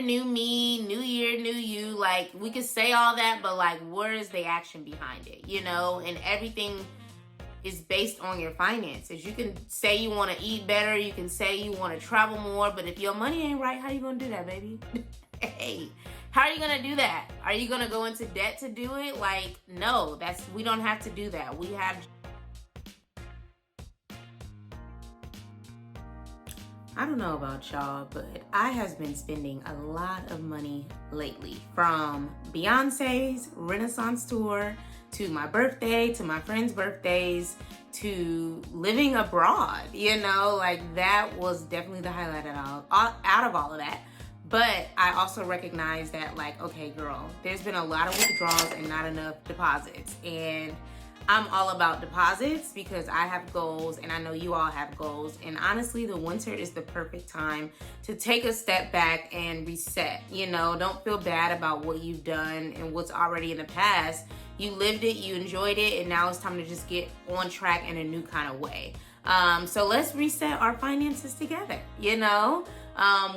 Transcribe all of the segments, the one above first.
new me, new year, new you. Like, we could say all that, but like, where is the action behind it? And everything is based on your finances. You can say you want to eat better, you can say you want to travel more, but if your money ain't right, how you gonna do that, baby? Hey, how are you gonna do that? Are you gonna go into debt to do it? Like, no, we don't have to do that. I don't know about y'all, but I have been spending a lot of money lately. From Beyonce's Renaissance tour, to my birthday, to my friends' birthdays, to living abroad. Like, that was definitely the highlight out of all of that. But I also recognize that, like, okay, girl, there's been a lot of withdrawals and not enough deposits. And I'm all about deposits because I have goals and I know you all have goals. And honestly, the winter is the perfect time to take a step back and reset. Don't feel bad about what you've done and what's already in the past. You lived it, you enjoyed it, and now it's time to just get on track in a new kind of way. So let's reset our finances together,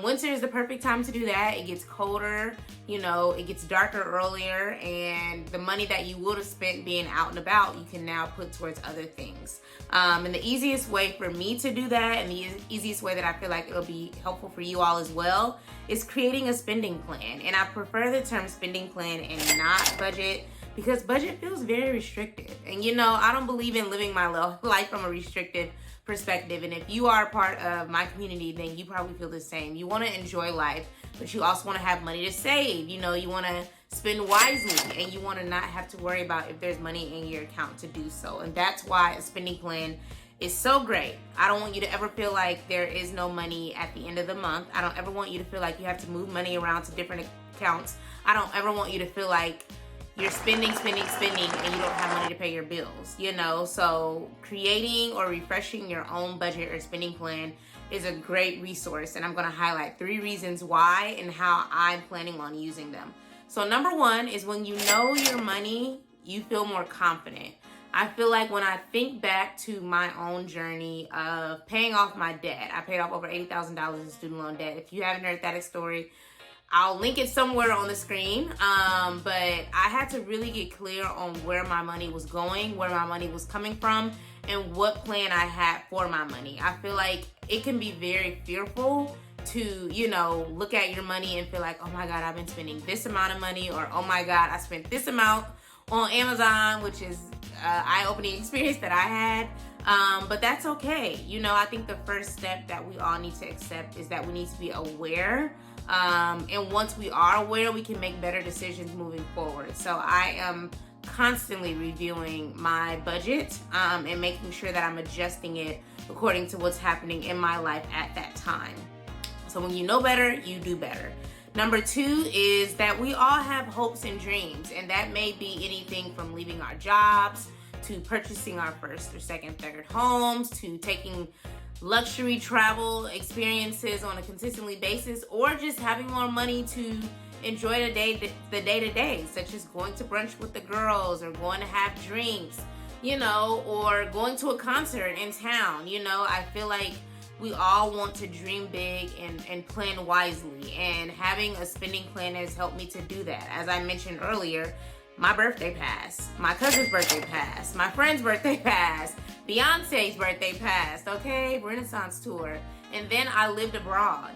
Winter is the perfect time to do that. It gets colder, it gets darker earlier, and the money that you would have spent being out and about, you can now put towards other things. And the easiest way for me to do that, and the easiest way that I feel like it'll be helpful for you all as well, is creating a spending plan. And I prefer the term spending plan and not budget, because budget feels very restrictive. And I don't believe in living my life from a restrictive perspective. And if you are a part of my community, then you probably feel the same. You want to enjoy life, but you also want to have money to save. You want to spend wisely, and you want to not have to worry about if there's money in your account to do so. And that's why a spending plan is so great. I don't want you to ever feel like there is no money at the end of the month. I don't ever want you to feel like you have to move money around to different accounts. I don't ever want you to feel like you're spending, and you don't have money to pay your bills, So creating or refreshing your own budget or spending plan is a great resource. And I'm going to highlight 3 reasons why and how I'm planning on using them. So number 1 is, when you know your money, you feel more confident. I feel like when I think back to my own journey of paying off my debt, I paid off over $80,000 in student loan debt. If you haven't heard that story, I'll link it somewhere on the screen. But I had to really get clear on where my money was going, where my money was coming from, and what plan I had for my money. I feel like it can be very fearful to, look at your money and feel like, oh my God, I've been spending this amount of money, or oh my God, I spent this amount on Amazon, which is an eye-opening experience that I had. But that's okay. I think the first step that we all need to accept is that we need to be aware. And once we are aware, we can make better decisions moving forward. So I am constantly reviewing my budget and making sure that I'm adjusting it according to what's happening in my life at that time. So when you know better, you do better. Number 2 is that we all have hopes and dreams, and that may be anything from leaving our jobs, to purchasing our first or second, third homes, to taking luxury travel experiences on a consistently basis, or just having more money to enjoy the day-to-day, such as going to brunch with the girls, or going to have drinks, or going to a concert in town. I feel like we all want to dream big and plan wisely, and having a spending plan has helped me to do that. As I mentioned earlier, my birthday passed, my cousin's birthday passed, my friend's birthday passed, Beyonce's birthday passed, okay, Renaissance tour. And then I lived abroad,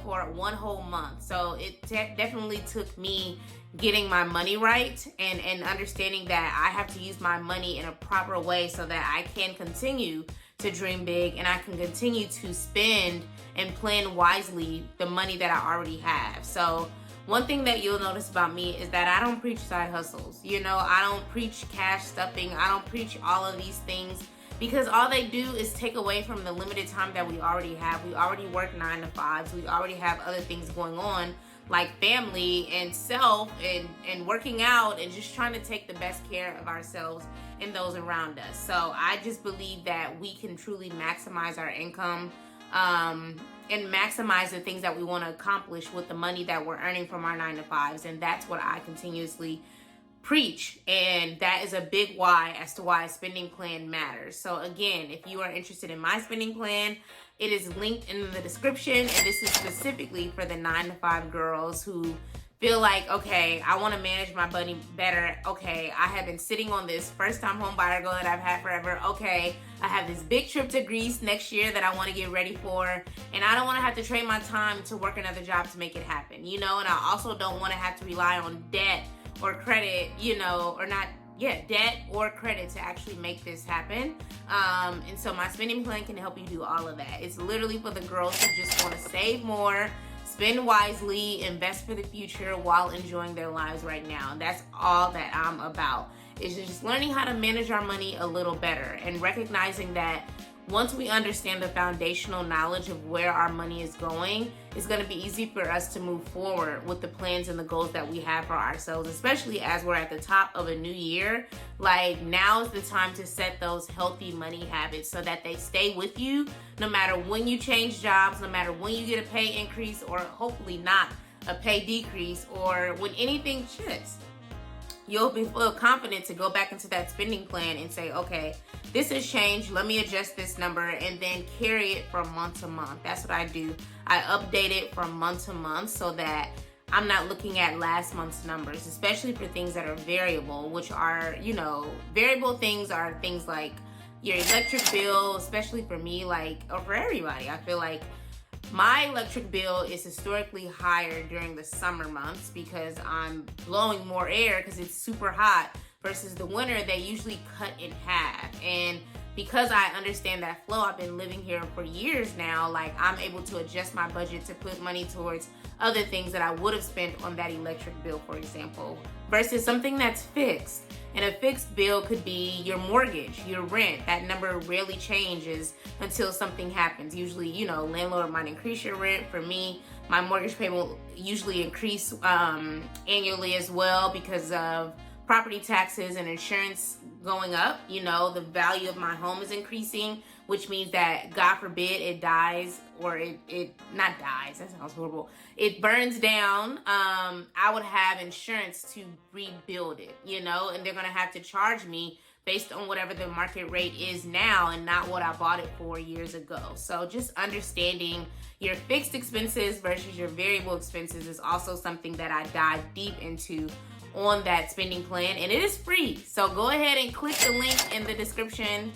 for 1 whole month. So it definitely took me getting my money right and understanding that I have to use my money in a proper way so that I can continue to dream big, and I can continue to spend and plan wisely the money that I already have. So one thing that you'll notice about me is that I don't preach side hustles. I don't preach cash stuffing. I don't preach all of these things, because all they do is take away from the limited time that we already have. We already work 9 to 5s. We already have other things going on, like family and self and working out and just trying to take the best care of ourselves and those around us. So I just believe that we can truly maximize our income and maximize the things that we want to accomplish with the money that we're earning from our 9 to 5s. And that's what I continuously preach, and that is a big why as to why a spending plan matters. So again, if you are interested in my spending plan, It is linked in the description, and this is specifically for the 9-to-5 girls who feel like, okay, I want to manage my money better. Okay, I have been sitting on this first-time home buyer goal that I've had forever. Okay, I have this big trip to Greece next year that I want to get ready for, and I don't want to have to trade my time to work another job to make it happen, you know? And I also don't want to have to rely on debt or credit, you know, or not, debt or credit to actually make this happen. And so my spending plan can help you do all of that. It's literally for the girls who just want to save more, spend wisely, invest for the future while enjoying their lives right now. That's all that I'm about. Is just learning how to manage our money a little better and recognizing that once we understand the foundational knowledge of where our money is going, it's going to be easy for us to move forward with the plans and the goals that we have for ourselves, especially as we're at the top of a new year. Like, now is the time to set those healthy money habits so that they stay with you no matter when you change jobs, no matter when you get a pay increase or hopefully not a pay decrease, or when anything shifts. You'll be full confident to go back into that spending plan and say, okay, this has changed, let me adjust this number, and then carry it from month to month. That's what I do. I update it from month to month so that I'm not looking at last month's numbers, especially for things that are variable, which are, you know, variable things are things like your electric bill, especially for me, like, or for everybody. I feel like my electric bill is historically higher during the summer months because I'm blowing more air because it's super hot, versus the winter, they usually cut in half. And because I understand that flow, I've been living here for years now, like, I'm able to adjust my budget to put money towards other things that I would have spent on that electric bill, for example, versus something that's fixed. And a fixed bill could be your mortgage, your rent. That number rarely changes until something happens. Usually, you know, landlord might increase your rent. For me, my mortgage payment will usually increase annually as well because of property taxes and insurance going up. You know, the value of my home is increasing, which means that, God forbid, it dies, or it not dies, that sounds horrible, it burns down, I would have insurance to rebuild it, you know, and they're gonna have to charge me based on whatever the market rate is now and not what I bought it for years ago. So just understanding your fixed expenses versus your variable expenses is also something that I dive deep into on that spending plan, and it is free. So go ahead and click the link in the description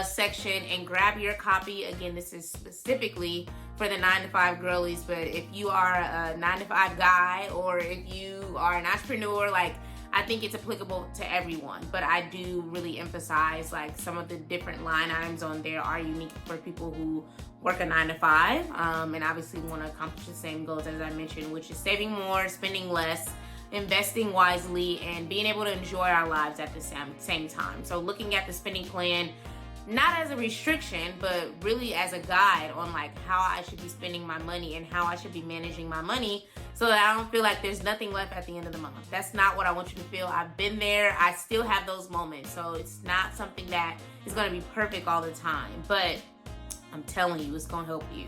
section and grab your copy. Again, this is specifically for the 9-to-5 girlies, but if you are a 9-to-5 guy or if you are an entrepreneur, like, I think it's applicable to everyone. But I do really emphasize, like, some of the different line items on there are unique for people who work a 9-to-5 and obviously want to accomplish the same goals as I mentioned, which is saving more, spending less, investing wisely, and being able to enjoy our lives at the same time. So looking at the spending plan not as a restriction, but really as a guide on, like, how I should be spending my money and how I should be managing my money so that I don't feel like there's nothing left at the end of the month. That's not what I want you to feel. I've been there. I still have those moments. So it's not something that is going to be perfect all the time, but I'm telling you, it's gonna help you.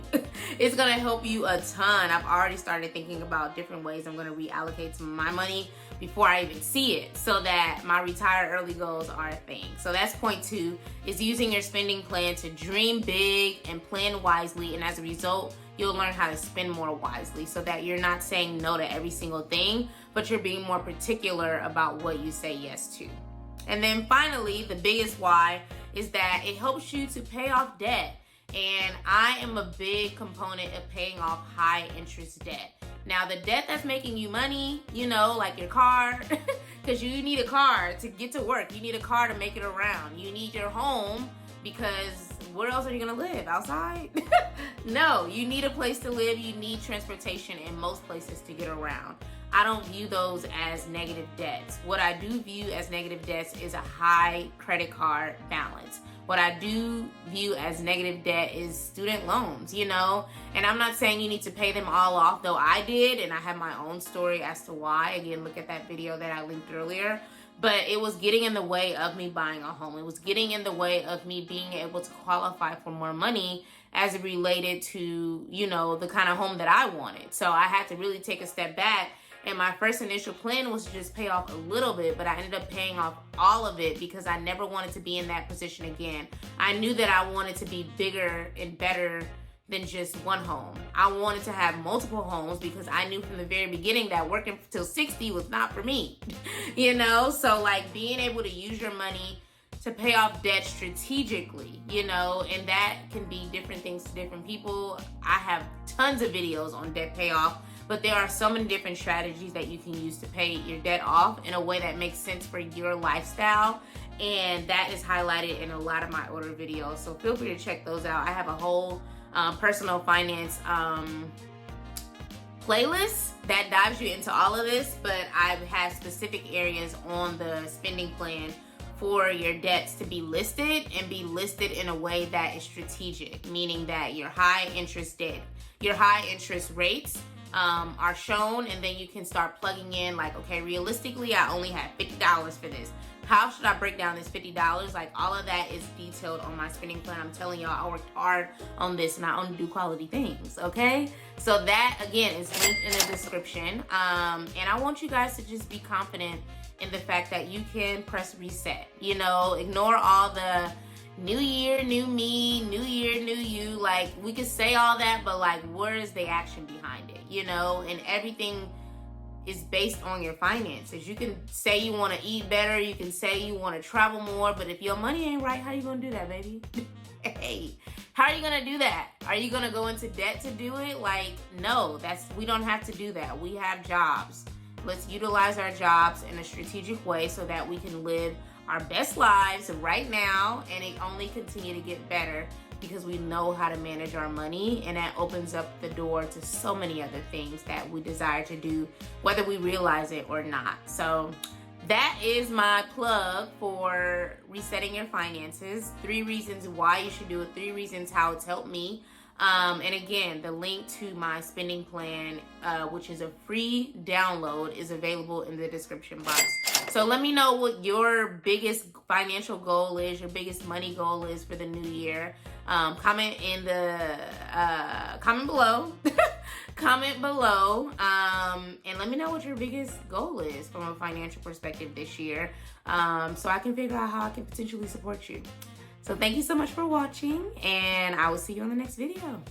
It's gonna help you a ton. I've already started thinking about different ways I'm gonna reallocate some of my money before I even see it, so that my retire early goals are a thing. So that's point 2, is using your spending plan to dream big and plan wisely, and as a result, you'll learn how to spend more wisely so that you're not saying no to every single thing, but you're being more particular about what you say yes to. And then finally, the biggest why is that it helps you to pay off debt. And I am a big component of paying off high interest debt. Now, the debt that's making you money, you know, like your car, because you need a car to get to work. You need a car to make it around. You need your home because where else are you going to live? Outside? No, you need a place to live. You need transportation in most places to get around. I don't view those as negative debts. What I do view as negative debts is a high credit card balance. What I do view as negative debt is student loans, you know? And I'm not saying you need to pay them all off, though I did, and I have my own story as to why. Again, look at that video that I linked earlier. But it was getting in the way of me buying a home. It was getting in the way of me being able to qualify for more money as it related to, you know, the kind of home that I wanted. So I had to really take a step back. And my first initial plan was to just pay off a little bit, but I ended up paying off all of it because I never wanted to be in that position again. I knew that I wanted to be bigger and better, than just one home. I wanted to have multiple homes because I knew from the very beginning that working till 60 was not for me, you know? So like being able to use your money to pay off debt strategically, you know, and that can be different things to different people. I have tons of videos on debt payoff, but there are so many different strategies that you can use to pay your debt off in a way that makes sense for your lifestyle. And that is highlighted in a lot of my older videos. So feel free to check those out. I have a whole personal finance playlist that dives you into all of this, but I've had specific areas on the spending plan for your debts to be listed, and be listed in a way that is strategic, meaning that your high interest debt, your high interest rates are shown, and then you can start plugging in like, okay, realistically, I only have $50 for this. How should I break down this $50? Like all of that is detailed on my spending plan. I'm telling y'all, I worked hard on this and I only do quality things, okay? So that, again, is linked in the description. And I want you guys to just be confident in the fact that you can press reset. You know, ignore all the new year, new me, new year, new you. Like, we could say all that, but like, where is the action behind it? You know, and everything is based on your finances. You can say you want to eat better, you can say you want to travel more, but if your money ain't right, how you gonna do that, baby? Hey, how are you gonna do that? Are you gonna go into debt to do it? Like, no, we don't have to do that. We have jobs. Let's utilize our jobs in a strategic way so that we can live our best lives right now, and it only continue to get better because we know how to manage our money, and that opens up the door to so many other things that we desire to do, whether we realize it or not. So that is my plug for resetting your finances. 3 reasons why you should do it, 3 reasons how it's helped me. And again, the link to my spending plan, which is a free download, is available in the description box. So let me know what your biggest financial goal is, your biggest money goal is for the new year. Comment in the comment below. Comment below, and let me know what your biggest goal is from a financial perspective this year, so I can figure out how I can potentially support you. So thank you so much for watching, and I will see you on the next video.